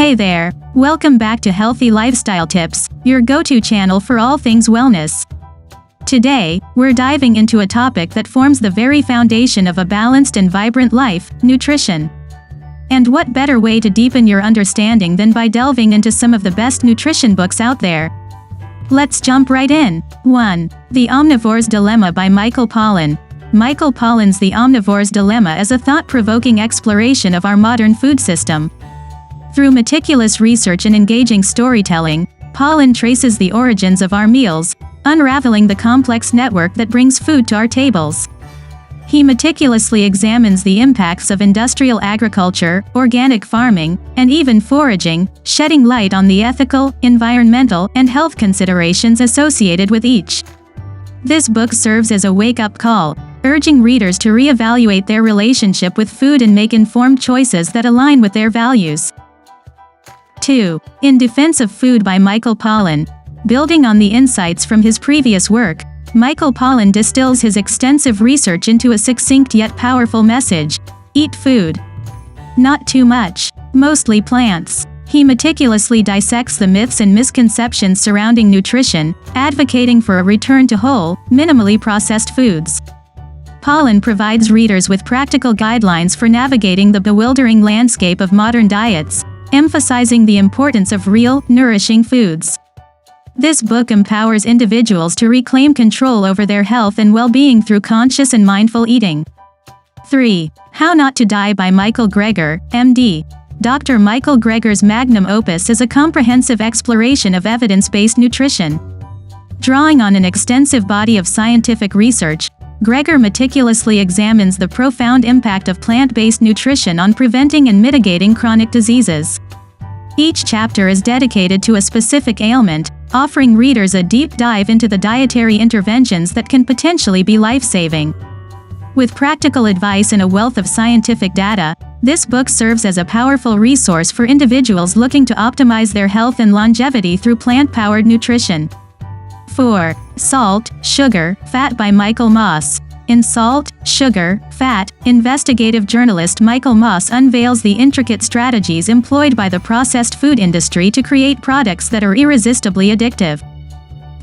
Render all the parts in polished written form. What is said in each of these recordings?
Hey there, welcome back to Healthy Lifestyle Tips, your go-to channel for all things wellness. Today, we're diving into a topic that forms the very foundation of a balanced and vibrant life, nutrition. And what better way to deepen your understanding than by delving into some of the best nutrition books out there? Let's jump right in. 1. The Omnivore's Dilemma by Michael Pollan. Michael Pollan's The Omnivore's Dilemma is a thought-provoking exploration of our modern food system. Through meticulous research and engaging storytelling, Pollan traces the origins of our meals, unraveling the complex network that brings food to our tables. He meticulously examines the impacts of industrial agriculture, organic farming, and even foraging, shedding light on the ethical, environmental, and health considerations associated with each. This book serves as a wake-up call, urging readers to reevaluate their relationship with food and make informed choices that align with their values. 2. In Defense of Food by Michael Pollan. Building on the insights from his previous work, Michael Pollan distills his extensive research into a succinct yet powerful message: eat food. Not too much. Mostly plants. He meticulously dissects the myths and misconceptions surrounding nutrition, advocating for a return to whole, minimally processed foods. Pollan provides readers with practical guidelines for navigating the bewildering landscape of modern diets, emphasizing the importance of real, nourishing foods. This book empowers individuals to reclaim control over their health and well-being through conscious and mindful eating. 3. How Not to Die by Michael Greger, MD. Dr. Michael Greger's magnum opus is a comprehensive exploration of evidence-based nutrition. Drawing on an extensive body of scientific research, Greger meticulously examines the profound impact of plant-based nutrition on preventing and mitigating chronic diseases. Each chapter is dedicated to a specific ailment, offering readers a deep dive into the dietary interventions that can potentially be life-saving. With practical advice and a wealth of scientific data, this book serves as a powerful resource for individuals looking to optimize their health and longevity through plant-powered nutrition. 4. Salt, Sugar, Fat by Michael Moss. In Salt, Sugar, Fat, investigative journalist Michael Moss unveils the intricate strategies employed by the processed food industry to create products that are irresistibly addictive.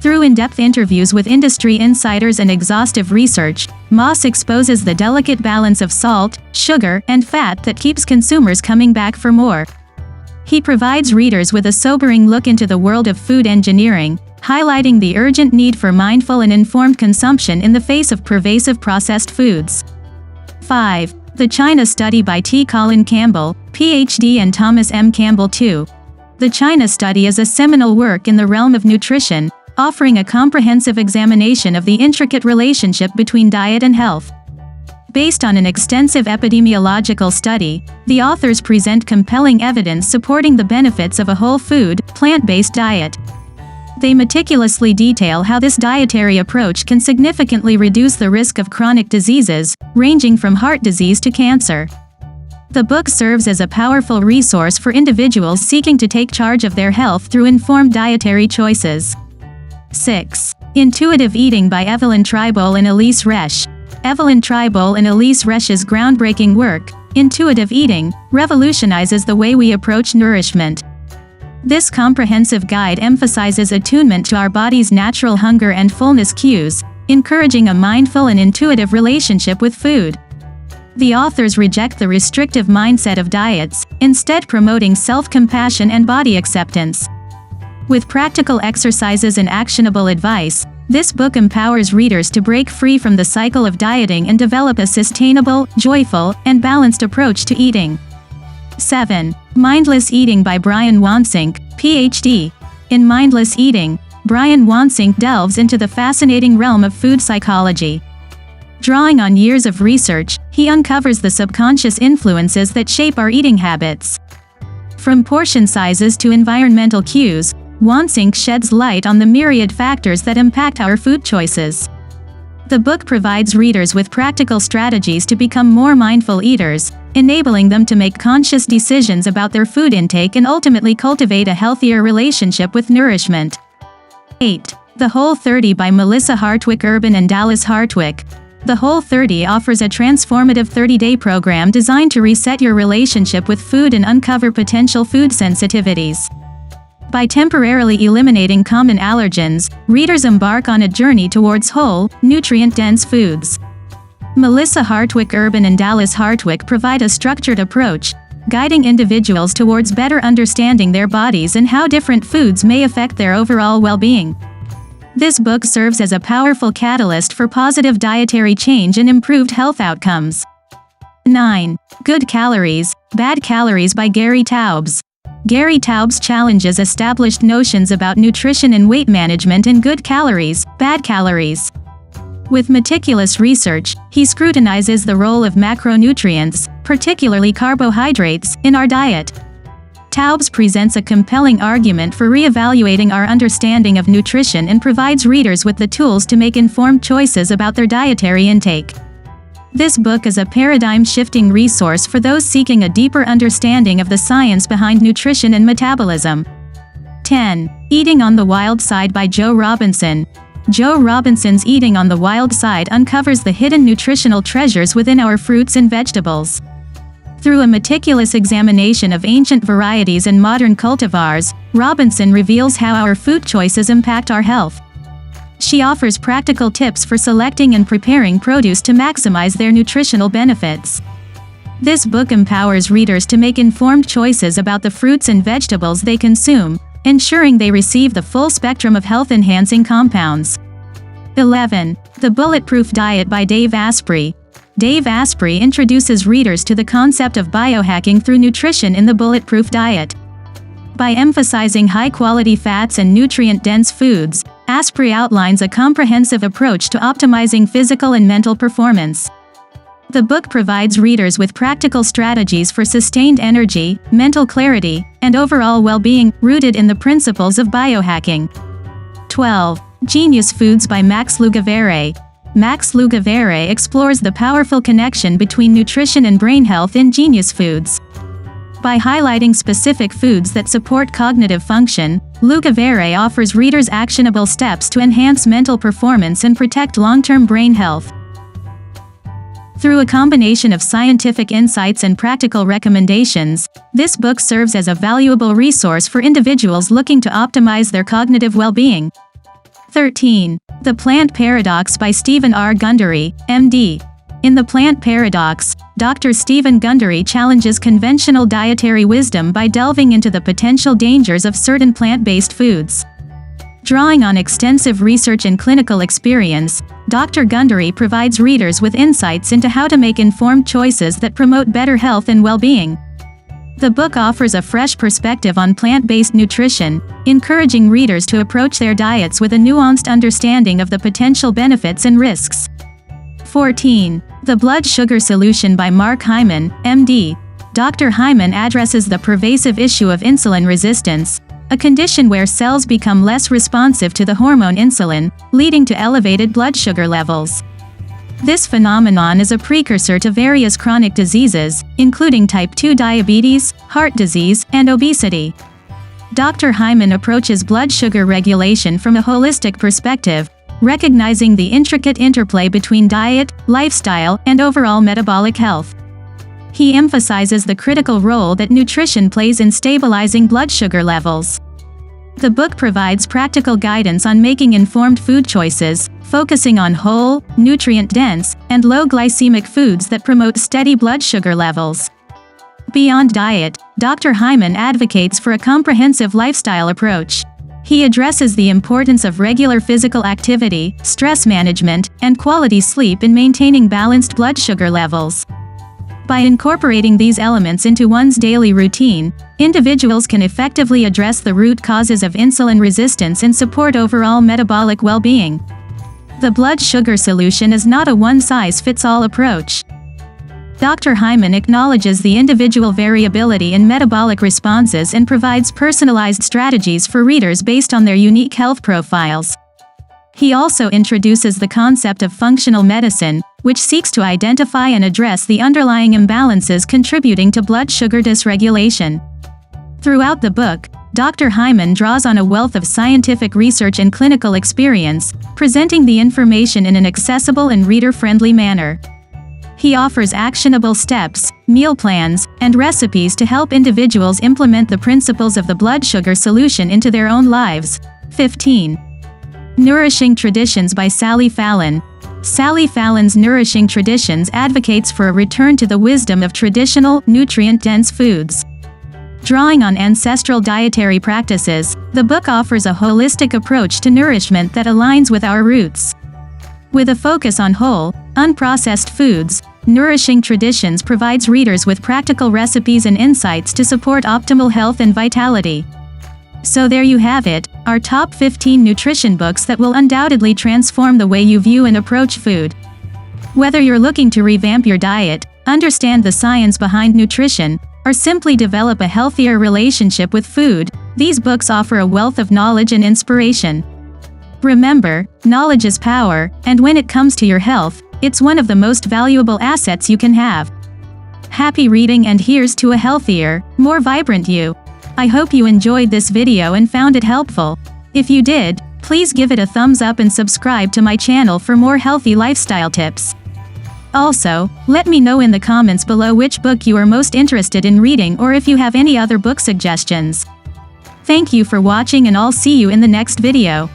Through in-depth interviews with industry insiders and exhaustive research, Moss exposes the delicate balance of salt, sugar, and fat that keeps consumers coming back for more. He provides readers with a sobering look into the world of food engineering, highlighting the urgent need for mindful and informed consumption in the face of pervasive processed foods. 5. The China Study by T. Colin Campbell, Ph.D. and Thomas M. Campbell II. The China Study is a seminal work in the realm of nutrition, offering a comprehensive examination of the intricate relationship between diet and health. Based on an extensive epidemiological study, the authors present compelling evidence supporting the benefits of a whole food, plant-based diet. They meticulously detail how this dietary approach can significantly reduce the risk of chronic diseases, ranging from heart disease to cancer. The book serves as a powerful resource for individuals seeking to take charge of their health through informed dietary choices. 6. Intuitive Eating by Evelyn Tribole and Elise Resch. Evelyn Tribole and Elise Resch's groundbreaking work, Intuitive Eating, revolutionizes the way we approach nourishment. This comprehensive guide emphasizes attunement to our body's natural hunger and fullness cues, encouraging a mindful and intuitive relationship with food. The authors reject the restrictive mindset of diets, instead promoting self-compassion and body acceptance. With practical exercises and actionable advice, this book empowers readers to break free from the cycle of dieting and develop a sustainable, joyful, and balanced approach to eating. 7. Mindless Eating by Brian Wansink, Ph.D. In Mindless Eating, Brian Wansink delves into the fascinating realm of food psychology. Drawing on years of research, he uncovers the subconscious influences that shape our eating habits. From portion sizes to environmental cues, Wansink sheds light on the myriad factors that impact our food choices. The book provides readers with practical strategies to become more mindful eaters, enabling them to make conscious decisions about their food intake and ultimately cultivate a healthier relationship with nourishment. 8. The Whole 30 by Melissa Hartwick Urban and Dallas Hartwick. The Whole30 offers a transformative 30-day program designed to reset your relationship with food and uncover potential food sensitivities. By temporarily eliminating common allergens, readers embark on a journey towards whole, nutrient-dense foods. Melissa Hartwick Urban and Dallas Hartwick provide a structured approach, guiding individuals towards better understanding their bodies and how different foods may affect their overall well-being. This book serves as a powerful catalyst for positive dietary change and improved health outcomes. 9. Good Calories, Bad Calories by Gary Taubes. Gary Taubes challenges established notions about nutrition and weight management in good calories, bad calories. With meticulous research, he scrutinizes the role of macronutrients, particularly carbohydrates, in our diet. Taubes presents a compelling argument for re-evaluating our understanding of nutrition and provides readers with the tools to make informed choices about their dietary intake. This book is a paradigm-shifting resource for those seeking a deeper understanding of the science behind nutrition and metabolism. 10. Eating on the Wild Side by Joe Robinson. Joe Robinson's Eating on the Wild Side uncovers the hidden nutritional treasures within our fruits and vegetables. Through a meticulous examination of ancient varieties and modern cultivars, Robinson reveals how our food choices impact our health. She offers practical tips for selecting and preparing produce to maximize their nutritional benefits. This book empowers readers to make informed choices about the fruits and vegetables they consume, ensuring they receive the full spectrum of health-enhancing compounds. 11. The Bulletproof Diet by Dave Asprey. Dave Asprey introduces readers to the concept of biohacking through nutrition in the Bulletproof Diet. By emphasizing high-quality fats and nutrient-dense foods, Asprey outlines a comprehensive approach to optimizing physical and mental performance. The book provides readers with practical strategies for sustained energy, mental clarity, and overall well-being, rooted in the principles of biohacking. 12. Genius Foods by Max Lugavere. Max Lugavere explores the powerful connection between nutrition and brain health in Genius Foods. By highlighting specific foods that support cognitive function, Lugavere offers readers actionable steps to enhance mental performance and protect long-term brain health. Through a combination of scientific insights and practical recommendations, this book serves as a valuable resource for individuals looking to optimize their cognitive well-being. 13. The Plant Paradox by Stephen R. Gundry, MD. In The Plant Paradox, Dr. Stephen Gundry challenges conventional dietary wisdom by delving into the potential dangers of certain plant-based foods. Drawing on extensive research and clinical experience, Dr. Gundry provides readers with insights into how to make informed choices that promote better health and well-being. The book offers a fresh perspective on plant-based nutrition, encouraging readers to approach their diets with a nuanced understanding of the potential benefits and risks. 14. The Blood Sugar Solution by Mark Hyman, MD. Dr. Hyman addresses the pervasive issue of insulin resistance, a condition where cells become less responsive to the hormone insulin, leading to elevated blood sugar levels. This phenomenon is a precursor to various chronic diseases, including type 2 diabetes, heart disease, and obesity. Dr. Hyman approaches blood sugar regulation from a holistic perspective, recognizing the intricate interplay between diet, lifestyle, and overall metabolic health. He emphasizes the critical role that nutrition plays in stabilizing blood sugar levels. The book provides practical guidance on making informed food choices, focusing on whole, nutrient-dense, and low glycemic foods that promote steady blood sugar levels. Beyond diet, Dr. Hyman advocates for a comprehensive lifestyle approach. He addresses the importance of regular physical activity, stress management, and quality sleep in maintaining balanced blood sugar levels. By incorporating these elements into one's daily routine, individuals can effectively address the root causes of insulin resistance and support overall metabolic well-being. The blood sugar solution is not a one-size-fits-all approach. Dr. Hyman acknowledges the individual variability in metabolic responses and provides personalized strategies for readers based on their unique health profiles. He also introduces the concept of functional medicine, which seeks to identify and address the underlying imbalances contributing to blood sugar dysregulation. Throughout the book, Dr. Hyman draws on a wealth of scientific research and clinical experience, presenting the information in an accessible and reader-friendly manner. He offers actionable steps, meal plans, and recipes to help individuals implement the principles of the blood sugar solution into their own lives. 15. Nourishing Traditions by Sally Fallon. Sally Fallon's Nourishing Traditions advocates for a return to the wisdom of traditional, nutrient-dense foods. Drawing on ancestral dietary practices, the book offers a holistic approach to nourishment that aligns with our roots. With a focus on whole, unprocessed foods, Nourishing Traditions provides readers with practical recipes and insights to support optimal health and vitality. So there you have it, our top 15 nutrition books that will undoubtedly transform the way you view and approach food. Whether you're looking to revamp your diet, understand the science behind nutrition, or simply develop a healthier relationship with food, these books offer a wealth of knowledge and inspiration. Remember, knowledge is power, and when it comes to your health, it's one of the most valuable assets you can have. Happy reading, and here's to a healthier, more vibrant you. I hope you enjoyed this video and found it helpful. If you did, please give it a thumbs up and subscribe to my channel for more healthy lifestyle tips. Also, let me know in the comments below which book you are most interested in reading, or if you have any other book suggestions. Thank you for watching, and I'll see you in the next video.